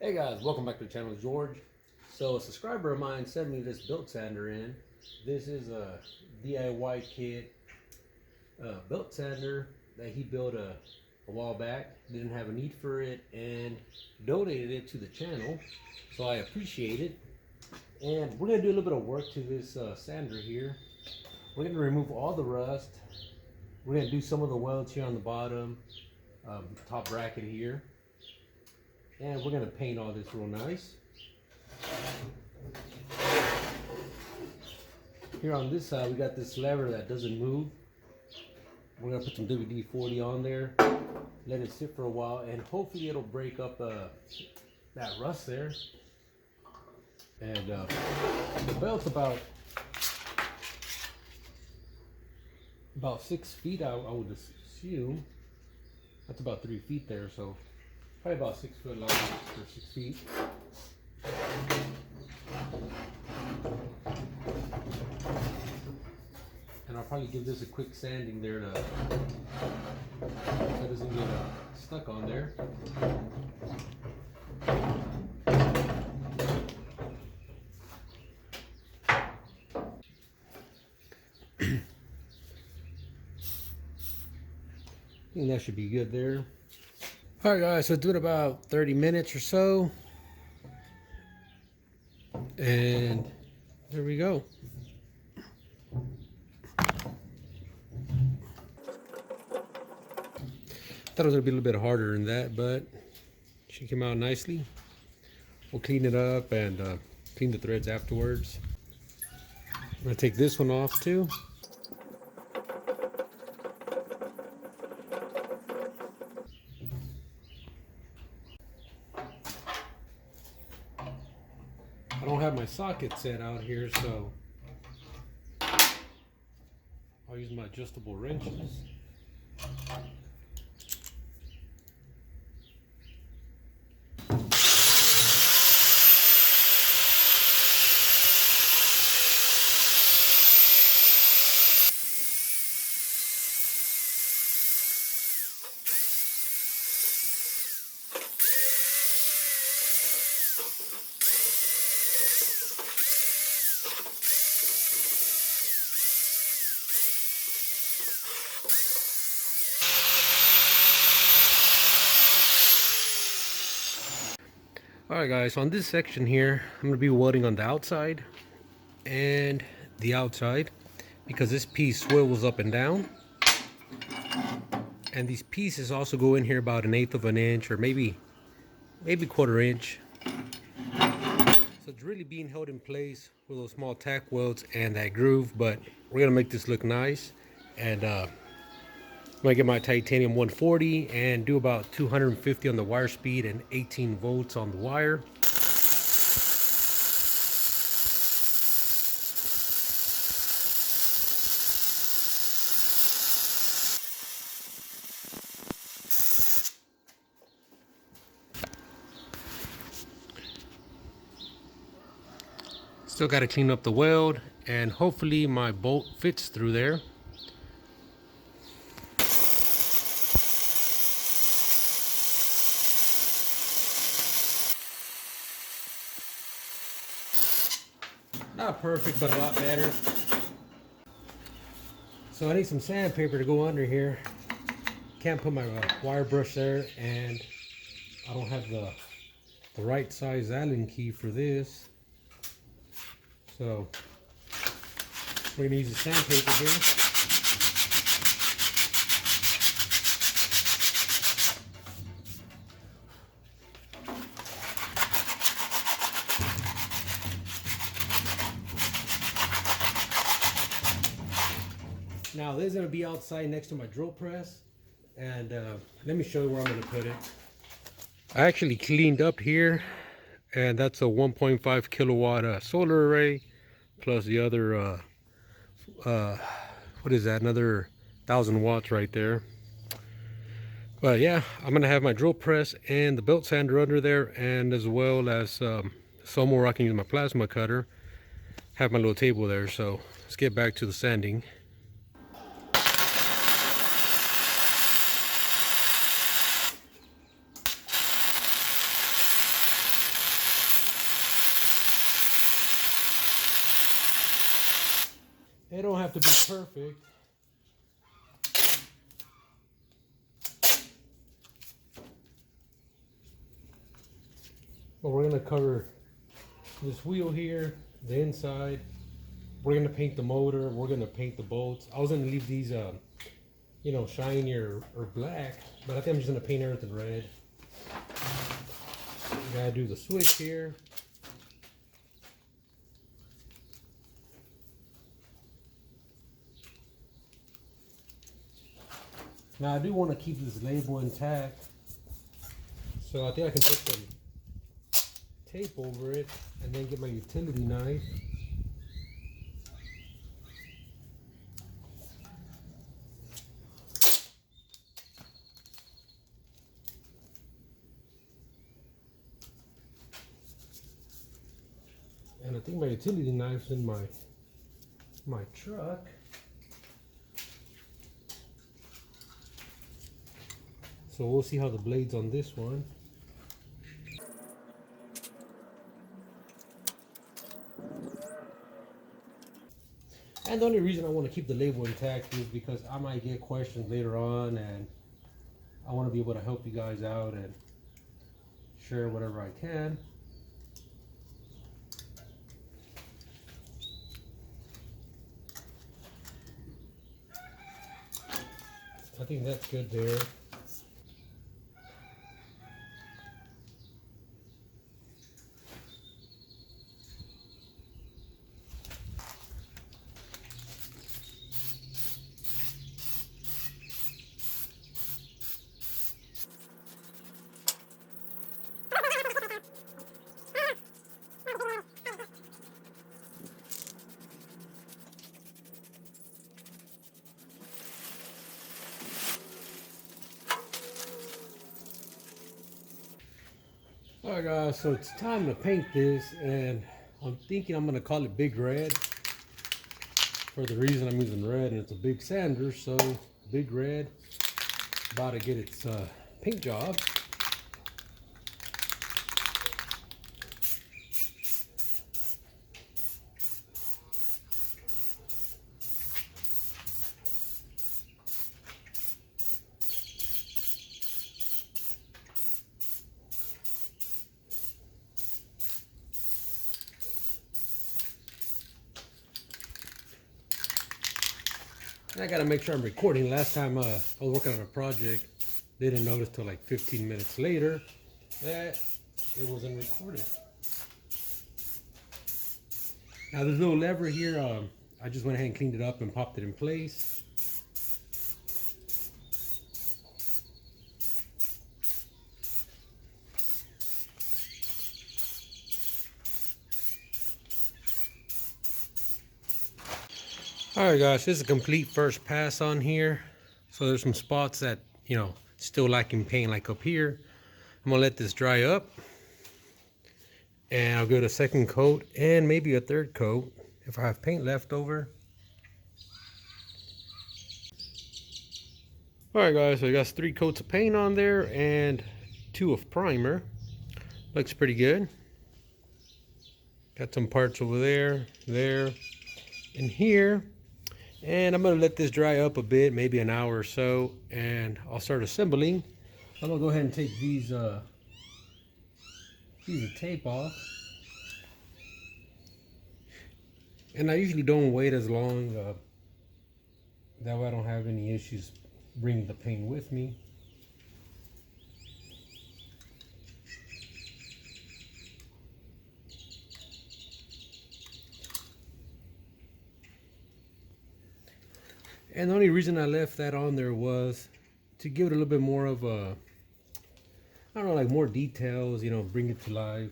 Hey guys, welcome back to the channel. George. So a subscriber of mine sent me this belt sander in. This is a DIY kit belt sander that he built a while back. Didn't have a need for it and donated it to the channel. So I appreciate it. And we're gonna do a little bit of work to this sander here. We're gonna remove all the rust. We're gonna do some of the welds here on the bottom, top bracket here. And we're gonna paint all this real nice. Here on this side, we got this lever that doesn't move. We're gonna put some WD-40 on there, let it sit for a while, and hopefully it'll break up that rust there. And the belt's about 6 feet, I would assume. That's about 3 feet there, so probably about 6 foot long for 6 feet. And I'll probably give this a quick sanding there so it doesn't get stuck on there. I think that should be good there. All right guys, so do it about 30 minutes or so. And there we go. Thought it was gonna be a little bit harder than that, but she came out nicely. We'll clean it up and clean the threads afterwards. I'm gonna take this one off too. I don't have my socket set out here, so I'll use my adjustable wrenches. Alright guys, so on this section here, I'm going to be welding on the outside and the outside because this piece swivels up and down. And these pieces also go in here about 1/8 of an inch or maybe 1/4 inch. So it's really being held in place with those small tack welds and that groove, but we're going to make this look nice. And I'm going to get my titanium 140 and do about 250 on the wire speed and 18 volts on the wire. Still got to clean up the weld and hopefully my bolt fits through there. Not perfect, but a lot better. So I need some sandpaper to go under here. Can't put my wire brush there, and I don't have the right size Allen key for this. So we're gonna use the sandpaper here. Now this is going to be outside next to my drill press, and let me show you where I'm going to put it. I actually cleaned up here, and that's a 1.5 kilowatt solar array plus the other what is that, another 1,000 watts right there. But yeah, I'm going to have my drill press and the belt sander under there, and as well as somewhere I can use my plasma cutter. Have my little table there. So let's get back to the sanding. They don't have to be perfect. But we're gonna cover this wheel here, the inside. We're gonna paint the motor. We're gonna paint the bolts. I was gonna leave these, you know, shiny or black, but I think I'm just gonna paint everything red. We gotta do the switch here. Now I do want to keep this label intact, so I think I can put some tape over it and then get my utility knife. And I think my utility knife's in my truck. So we'll see how the blade's on this one. And the only reason I want to keep the label intact is because I might get questions later on, and I want to be able to help you guys out and share whatever I can. I think that's good there. Alright guys, so it's time to paint this, and I'm thinking I'm gonna call it Big Red for the reason I'm using red, and it's a big sander, so Big Red about to get its paint job. And I gotta make sure I'm recording. Last time I was working on a project, didn't notice till like 15 minutes later that it wasn't recorded. Now there's no lever here. I just went ahead and cleaned it up and popped it in place. Alright guys, this is a complete first pass on here. So there's some spots that, you know, still lacking paint, like up here. I'm gonna let this dry up, and I'll give it a second coat and maybe a third coat if I have paint left over. Alright guys, so I got 3 coats of paint on there and 2 of primer. Looks pretty good. Got some parts over there, and here. And I'm going to let this dry up a bit, maybe an hour or so, and I'll start assembling. I'm going to go ahead and take these piece of tape off. And I usually don't wait as long, that way I don't have any issues bringing the paint with me. And the only reason I left that on there was to give it a little bit more of a, I don't know, like more details, you know, bring it to life.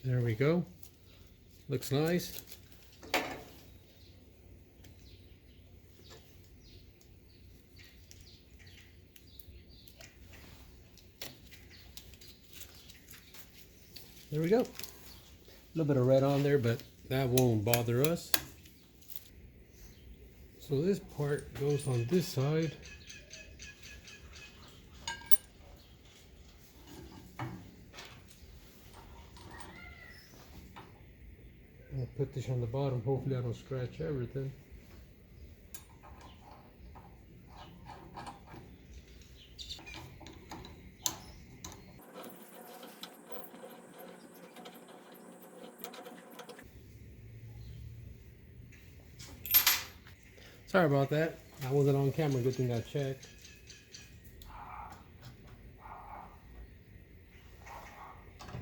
There we go. Looks nice. There we go. A little bit of red on there, but that won't bother us. So this part goes on this side. I'll put this on the bottom. Hopefully I don't scratch everything. Sorry about that. I wasn't on camera. Good thing I checked.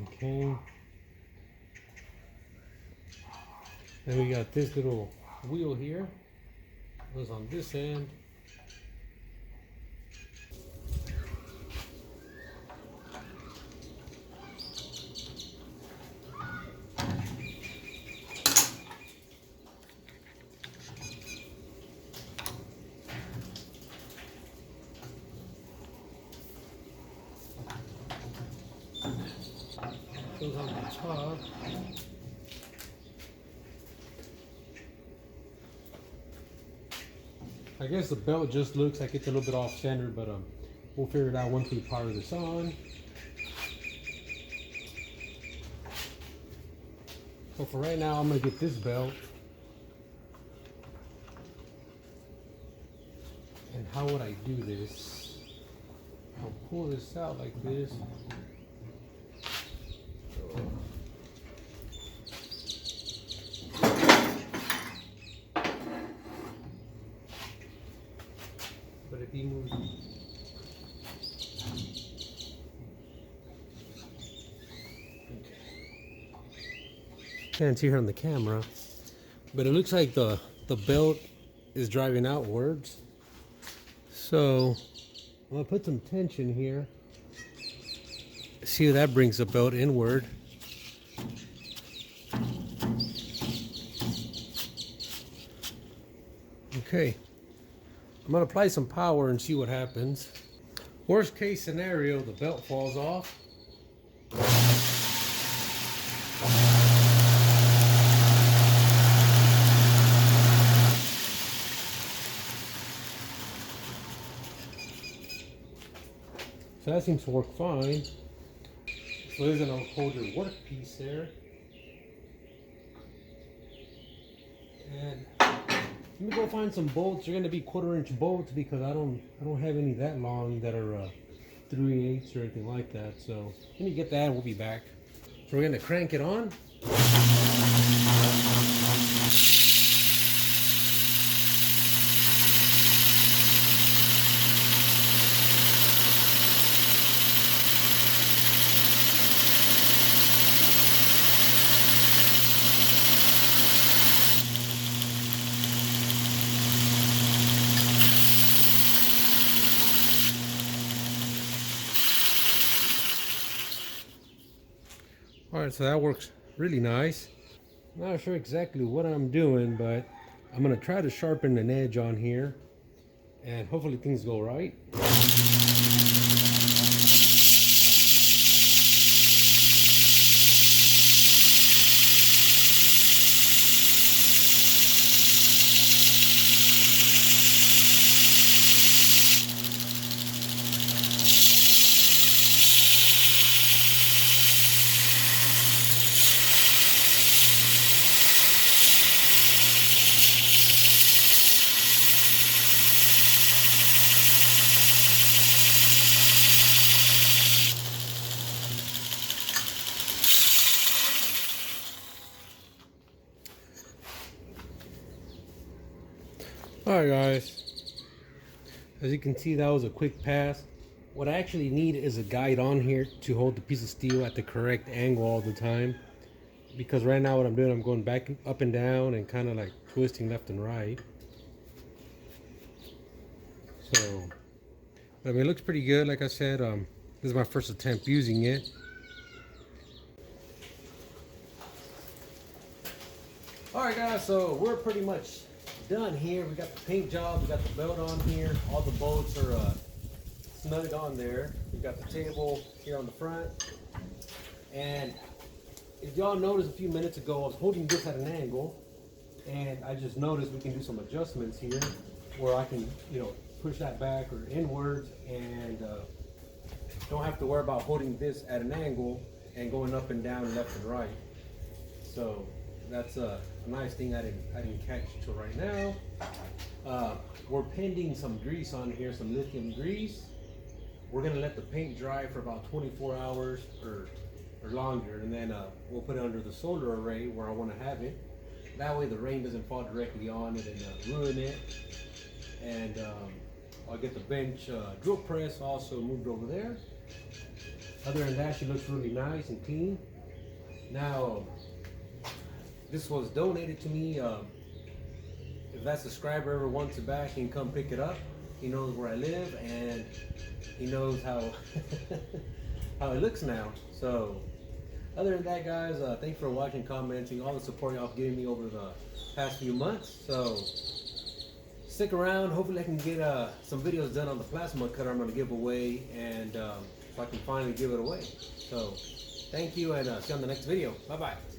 Okay. Then we got this little wheel here. Goes on this end. Goes on the top. I guess the belt just looks like it's a little bit off center, but we'll figure it out once we power this on. So for right now, I'm gonna get this belt. And how would I do this? I'll pull this out like this. But if he moves, can't see her on the camera, but it looks like the belt is driving outwards. So I'm gonna put some tension here. See if that brings the belt inward. Okay, I'm gonna apply some power and see what happens. Worst case scenario, the belt falls off. So that seems to work fine. So there's gonna hold your work piece there. And let me go find some bolts. They're gonna be 1/4-inch bolts because I don't have any that long that are 3/8 or anything like that. So let me get that and we'll be back. So we're gonna crank it on. Alright, so that works really nice. Not sure exactly what I'm doing, but I'm going to try to sharpen an edge on here and hopefully things go right. Alright guys, as you can see, that was a quick pass. What I actually need is a guide on here to hold the piece of steel at the correct angle all the time, because right now what I'm doing, I'm going back up and down and kind of like twisting left and right. So I mean, it looks pretty good. Like I said, this is my first attempt using it. Alright guys, so we're pretty much done here. We got the paint job, we got the belt on here, all the bolts are snug on there. We got the table here on the front, and if y'all noticed a few minutes ago, I was holding this at an angle, and I just noticed we can do some adjustments here where I can, you know, push that back or inwards, and don't have to worry about holding this at an angle and going up and down, left and right. So that's a nice thing I didn't catch till right now. We're pending some grease on here, some lithium grease. We're gonna let the paint dry for about 24 hours or longer, and then we'll put it under the solar array where I want to have it. That way the rain doesn't fall directly on it and ruin it. And I'll get the bench drill press also moved over there. Other than that, she looks really nice and clean. Now, this was donated to me. If that subscriber ever wants it back, he can come pick it up. He knows where I live, and he knows how how it looks now. So, other than that, guys, thanks for watching, commenting, all the support y'all have given me over the past few months. So, stick around. Hopefully, I can get some videos done on the plasma cutter I'm going to give away, and so I can finally give it away. So, thank you, and see you on the next video. Bye-bye.